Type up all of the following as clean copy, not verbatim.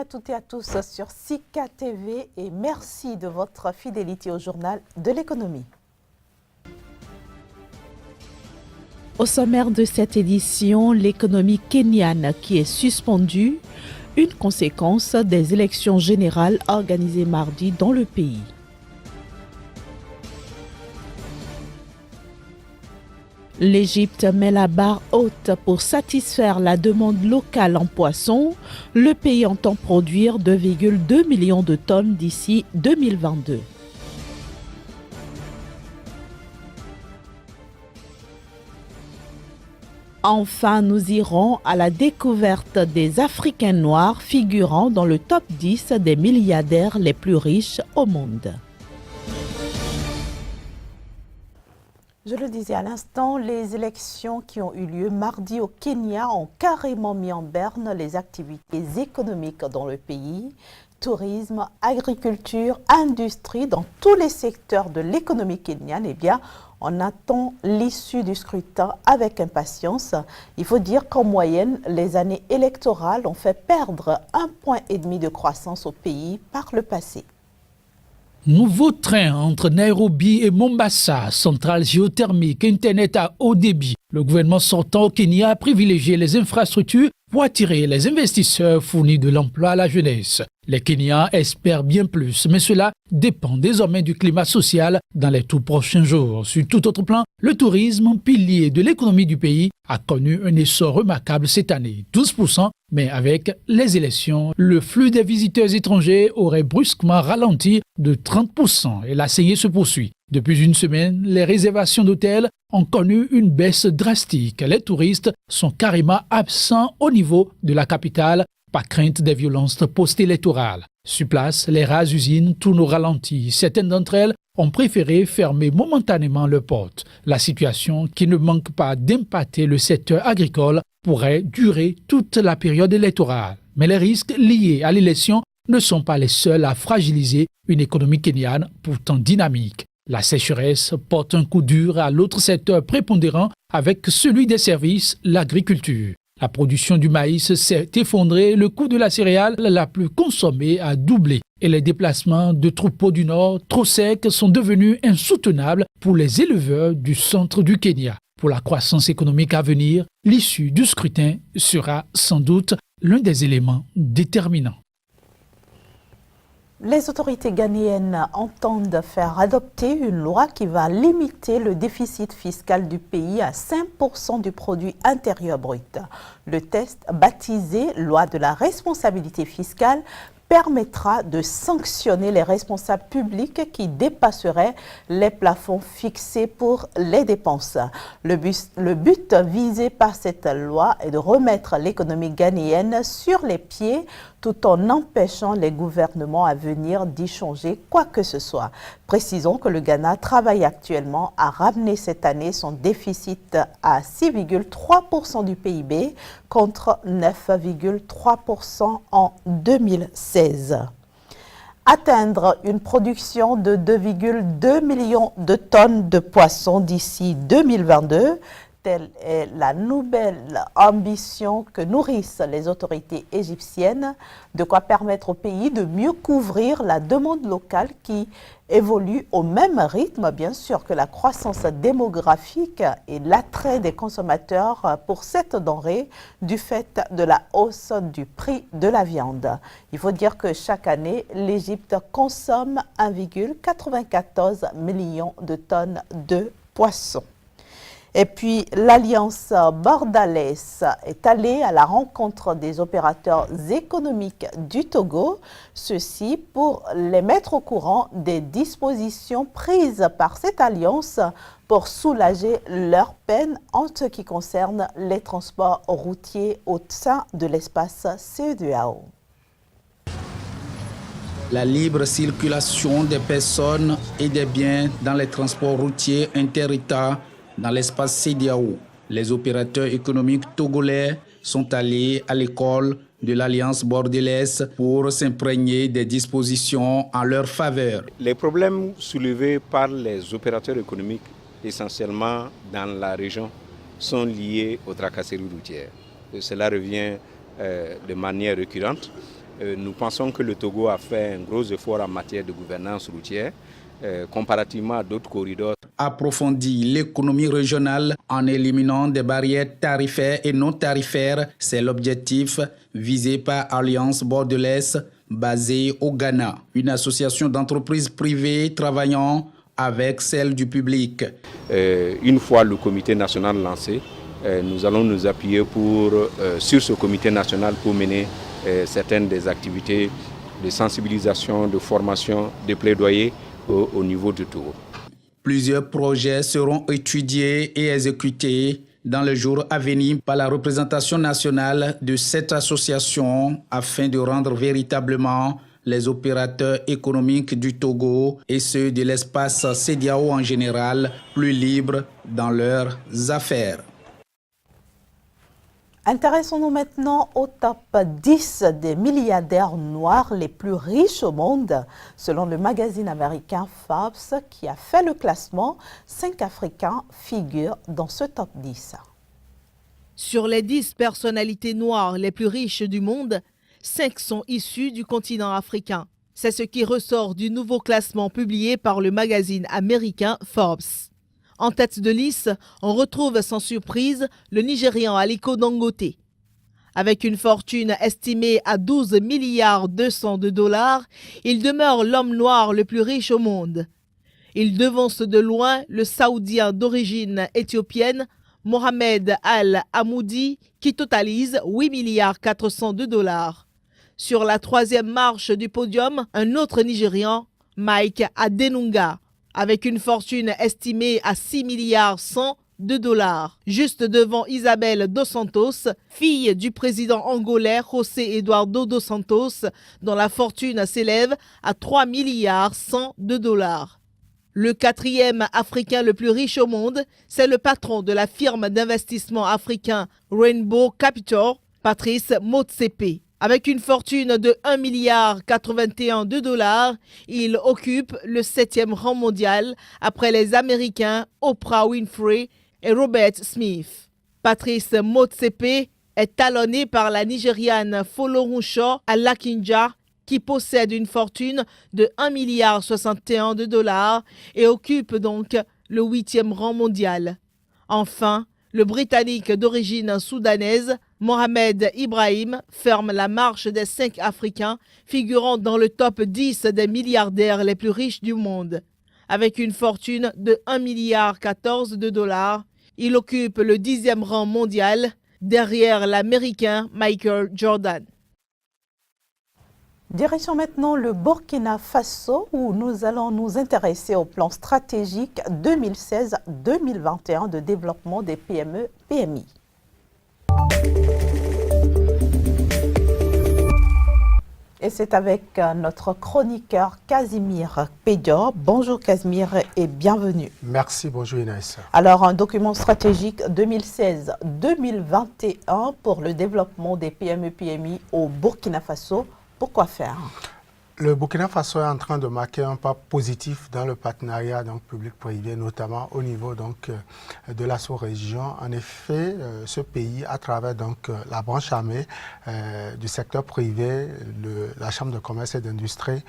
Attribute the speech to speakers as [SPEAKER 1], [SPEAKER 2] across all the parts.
[SPEAKER 1] à toutes et à tous sur Sika TV et merci de votre fidélité au journal de l'économie. Au sommaire de cette édition, l'économie kenyane qui est suspendue, une conséquence des élections générales organisées mardi dans le pays. L'Égypte met la barre haute pour satisfaire la demande locale en poissons. Le pays entend produire 2,2 millions de tonnes d'ici 2022. Enfin, nous irons à la découverte des Africains noirs figurant dans le top 10 des milliardaires les plus riches au monde. Je le disais à l'instant, les élections qui ont eu lieu mardi au Kenya ont carrément mis en berne les activités économiques dans le pays. Tourisme, agriculture, industrie, dans tous les secteurs de l'économie kenyane, eh bien, on attend l'issue du scrutin avec impatience. Il faut dire qu'en moyenne, les années électorales ont fait perdre 1,5 point de croissance au pays par le passé.
[SPEAKER 2] Nouveau train entre Nairobi et Mombasa, centrale géothermique, Internet à haut débit. Le gouvernement sortant au Kenya a privilégié les infrastructures pour attirer les investisseurs, fournir de l'emploi à la jeunesse. Les Kenyans espèrent bien plus, mais cela dépend désormais du climat social dans les tout prochains jours. Sur tout autre plan, le tourisme, pilier de l'économie du pays, a connu un essor remarquable cette année, 12%, mais avec les élections, le flux des visiteurs étrangers aurait brusquement ralenti de 30% et la saignée se poursuit. Depuis une semaine, les réservations d'hôtels ont connu une baisse drastique. Les touristes sont carrément absents au niveau de la capitale par crainte des violences post-électorales. Sur place, les rares usines tournent au ralenti. Certaines d'entre elles ont préféré fermer momentanément leurs portes. La situation, qui ne manque pas d'impacter le secteur agricole, pourrait durer toute la période électorale. Mais les risques liés à l'élection ne sont pas les seuls à fragiliser une économie kenyane pourtant dynamique. La sécheresse porte un coup dur à l'autre secteur prépondérant avec celui des services, l'agriculture. La production du maïs s'est effondrée, le coût de la céréale la plus consommée a doublé et les déplacements de troupeaux du Nord trop secs sont devenus insoutenables pour les éleveurs du centre du Kenya. Pour la croissance économique à venir, l'issue du scrutin sera sans doute l'un des éléments déterminants.
[SPEAKER 1] Les autorités ghanéennes entendent faire adopter une loi qui va limiter le déficit fiscal du pays à 5% du produit intérieur brut. Le texte, baptisé « Loi de la responsabilité fiscale », permettra de sanctionner les responsables publics qui dépasseraient les plafonds fixés pour les dépenses. Le but visé par cette loi est de remettre l'économie ghanéenne sur les pieds tout en empêchant les gouvernements à venir d'y changer quoi que ce soit. Précisons que le Ghana travaille actuellement à ramener cette année son déficit à 6,3% du PIB contre 9,3% en 2016. Atteindre une production de 2,2 millions de tonnes de poissons d'ici 2022, telle est la nouvelle ambition que nourrissent les autorités égyptiennes, de quoi permettre au pays de mieux couvrir la demande locale qui évolue au même rythme, bien sûr, que la croissance démographique et l'attrait des consommateurs pour cette denrée du fait de la hausse du prix de la viande. Il faut dire que chaque année, l'Égypte consomme 1,94 million de tonnes de poissons. Et puis, l'Alliance bordalaise est allée à la rencontre des opérateurs économiques du Togo, ceci pour les mettre au courant des dispositions prises par cette alliance pour soulager leurs peines en ce qui concerne les transports routiers au sein de l'espace CEDEAO.
[SPEAKER 3] La libre circulation des personnes et des biens dans les transports routiers inter-États dans l'espace CEDEAO. Les opérateurs économiques togolais sont allés à l'école de l'Alliance bordelaise pour s'imprégner des dispositions en leur faveur.
[SPEAKER 4] Les problèmes soulevés par les opérateurs économiques, essentiellement dans la région, sont liés aux tracasseries routières. Cela revient de manière récurrente. Nous pensons que le Togo a fait un gros effort en matière de gouvernance routière, comparativement à d'autres corridors.
[SPEAKER 3] Approfondir l'économie régionale en éliminant des barrières tarifaires et non tarifaires, c'est l'objectif visé par Alliance Bordelaise basée au Ghana, une association d'entreprises privées travaillant avec celle du public.
[SPEAKER 4] Une fois le comité national lancé, nous allons nous appuyer sur ce comité national pour mener certaines des activités de sensibilisation, de formation, de plaidoyer au niveau du Togo.
[SPEAKER 3] Plusieurs projets seront étudiés et exécutés dans les jours à venir par la représentation nationale de cette association afin de rendre véritablement les opérateurs économiques du Togo et ceux de l'espace CEDEAO en général plus libres dans leurs affaires.
[SPEAKER 1] Intéressons-nous maintenant au top 10 des milliardaires noirs les plus riches au monde. Selon le magazine américain Forbes qui a fait le classement, 5 Africains figurent dans ce top 10.
[SPEAKER 5] Sur les 10 personnalités noires les plus riches du monde, 5 sont issus du continent africain. C'est ce qui ressort du nouveau classement publié par le magazine américain Forbes. En tête de liste, on retrouve sans surprise le Nigérian Aliko Dangote. Avec une fortune estimée à 12 milliards 200 de dollars, il demeure l'homme noir le plus riche au monde. Il devance de loin le Saoudien d'origine éthiopienne Mohamed Al-Hamoudi qui totalise 8 milliards 400 de dollars. Sur la troisième marche du podium, un autre Nigérian, Mike Adenunga, avec une fortune estimée à 6 milliards 100 de dollars, juste devant Isabel dos Santos, fille du président angolais José Eduardo dos Santos, dont la fortune s'élève à 3 milliards 100 de dollars. Le quatrième Africain le plus riche au monde, c'est le patron de la firme d'investissement africain Rainbow Capital, Patrice Motsepe. Avec une fortune de 1 milliard 81 de dollars, il occupe le 7e rang mondial après les Américains Oprah Winfrey et Robert Smith. Patrice Motsepe est talonné par la Nigériane Folorunsho Alakinja qui possède une fortune de 1 milliard 61 de dollars et occupe donc le 8e rang mondial. Enfin, le Britannique d'origine soudanaise Mohamed Ibrahim ferme la marche des 5 Africains figurant dans le top 10 des milliardaires les plus riches du monde. Avec une fortune de 1 milliard 14 de dollars, il occupe le 10e rang mondial derrière l'Américain Michael Jordan.
[SPEAKER 1] Direction maintenant le Burkina Faso où nous allons nous intéresser au plan stratégique 2016-2021 de développement des PME-PMI. Et c'est avec notre chroniqueur Casimir Pédior. Bonjour Casimir et bienvenue.
[SPEAKER 6] Merci, bonjour Inès.
[SPEAKER 1] Alors, un document stratégique 2016-2021 pour le développement des PME-PMI au Burkina Faso. Pourquoi faire?
[SPEAKER 6] Le Burkina Faso est en train de marquer un pas positif dans le partenariat public-privé, notamment au niveau de la sous-région. En effet, ce pays, à travers la branche armée du secteur privé, la Chambre de commerce et d'industrie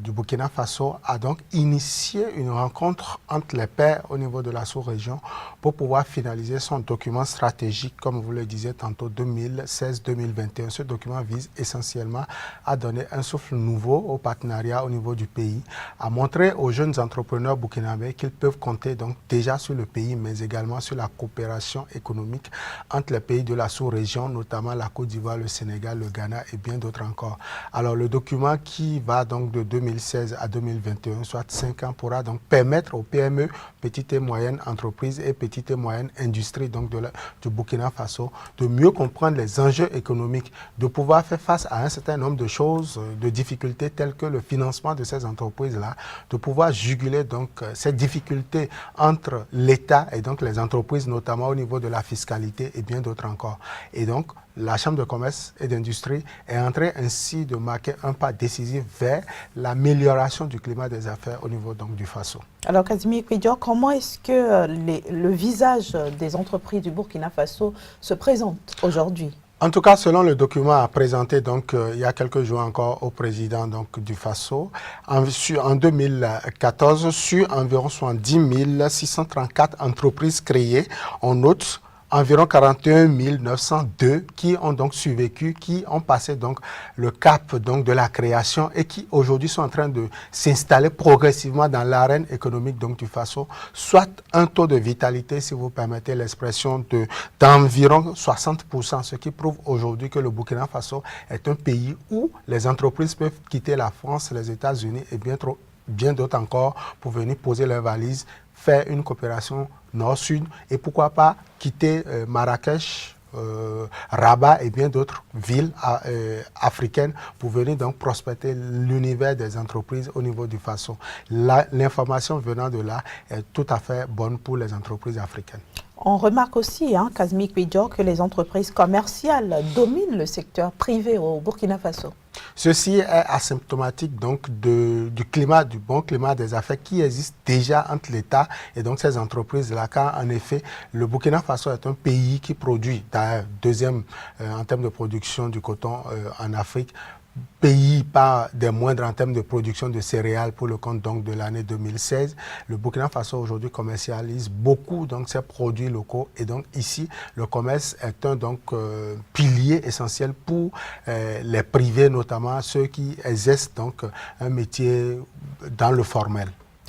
[SPEAKER 6] du Burkina Faso a donc initié une rencontre entre les pairs au niveau de la sous-région pour pouvoir finaliser son document stratégique, comme vous le disiez tantôt, 2016-2021. Ce document vise essentiellement à donner un souffle nouveau au partenariat au niveau du pays, à montrer aux jeunes entrepreneurs burkinabés qu'ils peuvent compter donc déjà sur le pays, mais également sur la coopération économique entre les pays de la sous-région, notamment la Côte d'Ivoire, le Sénégal, le Ghana et bien d'autres encore. Alors le document qui va donc de 2016 à 2021, soit 5 ans, pourra donc permettre aux PME, petites et moyennes entreprises et petites et moyennes industries donc du Burkina Faso de mieux comprendre les enjeux économiques, de pouvoir faire face à un certain nombre de choses, de difficultés telles que le financement de ces entreprises-là, de pouvoir juguler donc ces difficultés entre l'État et donc les entreprises, notamment au niveau de la fiscalité et bien d'autres encore. Et donc, la Chambre de commerce et d'industrie est en train ainsi de marquer un pas décisif vers l'amélioration du climat des affaires au niveau donc du Faso.
[SPEAKER 1] Alors, Casimir Pédior, comment est-ce que le visage des entreprises du Burkina Faso se présente aujourd'hui?
[SPEAKER 6] En tout cas, selon le document présenté donc, il y a quelques jours encore au président donc, du Faso, en 2014, sur environ 70 634 entreprises créées, on note environ 41 902 qui ont donc survécu, qui ont passé donc le cap donc de la création et qui aujourd'hui sont en train de s'installer progressivement dans l'arène économique donc du Faso, soit un taux de vitalité, si vous permettez l'expression, d'environ 60%, ce qui prouve aujourd'hui que le Burkina Faso est un pays où les entreprises peuvent quitter la France, les États-Unis et bien d'autres encore pour venir poser leurs valises, faire une coopération nord-sud et pourquoi pas quitter Marrakech, Rabat et bien d'autres villes africaines pour venir donc prospecter l'univers des entreprises au niveau du Faso. L'information venant de là est tout à fait bonne pour les entreprises africaines.
[SPEAKER 1] On remarque aussi, Kazmi Kouidjo, que les entreprises commerciales dominent le secteur privé au Burkina Faso.
[SPEAKER 6] Ceci est asymptomatique donc du climat, du bon climat des affaires qui existe déjà entre l'État et donc ces entreprises-là, car en effet, le Burkina Faso est un pays qui produit, deuxième en termes de production du coton en Afrique, pays pas des moindres en termes de production de céréales pour le compte donc de l'année 2016. Le Burkina Faso aujourd'hui commercialise beaucoup donc ces produits locaux et donc ici le commerce est un donc pilier essentiel pour les privés, notamment ceux qui exercent donc un métier dans le formel.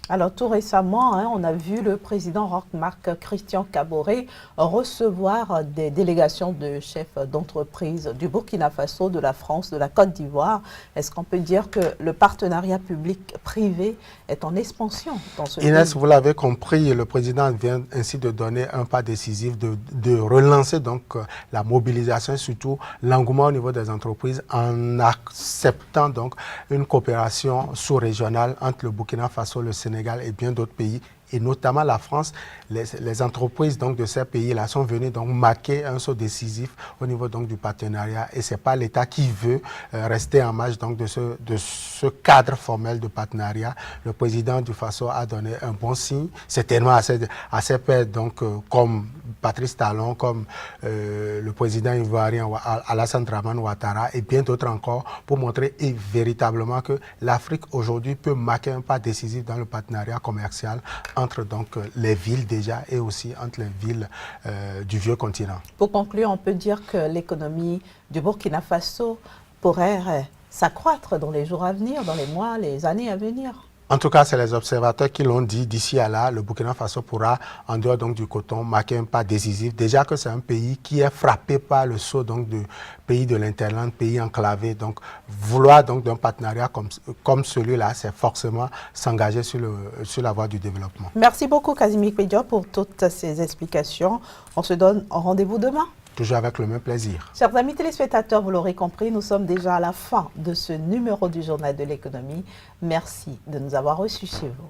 [SPEAKER 1] Alors tout récemment, on a vu le président Roch-Marc Christian Kaboré recevoir des délégations de chefs d'entreprise du Burkina Faso, de la France, de la Côte d'Ivoire. Est-ce qu'on peut dire que le partenariat public-privé est en expansion dans ce pays?
[SPEAKER 6] Inès, vous l'avez compris, le président vient ainsi de donner un pas décisif, de relancer donc la mobilisation et surtout l'engouement au niveau des entreprises en acceptant donc une coopération sous-régionale entre le Burkina Faso, le Sénégal et bien d'autres pays, et notamment la France. Les entreprises donc, de ces pays-là sont venues donc, marquer un saut décisif au niveau donc, du partenariat. Et ce n'est pas l'État qui veut rester en marge donc, de ce cadre formel de partenariat. Le président du Faso a donné un bon signe, certainement à ses pairs, donc, comme Patrice Talon, comme le président ivoirien Alassane Dramane Ouattara et bien d'autres encore, pour montrer véritablement que l'Afrique aujourd'hui peut marquer un pas décisif dans le partenariat commercial entre donc, les villes déjà et aussi entre les villes du vieux continent.
[SPEAKER 1] Pour conclure, on peut dire que l'économie du Burkina Faso pourrait s'accroître dans les jours à venir, dans les mois, les années à venir.
[SPEAKER 6] En tout cas, c'est les observateurs qui l'ont dit. D'ici à là, le Burkina Faso pourra, en dehors donc, du coton, marquer un pas décisif. Déjà que c'est un pays qui est frappé par le saut donc, du pays de l'interland, pays enclavé. Donc, vouloir donc d'un partenariat comme celui-là, c'est forcément s'engager sur la voie du développement.
[SPEAKER 1] Merci beaucoup, Kazmi Kouidjo, pour toutes ces explications. On se donne rendez-vous demain.
[SPEAKER 6] Toujours avec le même plaisir.
[SPEAKER 1] Chers amis téléspectateurs, vous l'aurez compris, nous sommes déjà à la fin de ce numéro du Journal de l'économie. Merci de nous avoir reçus chez vous.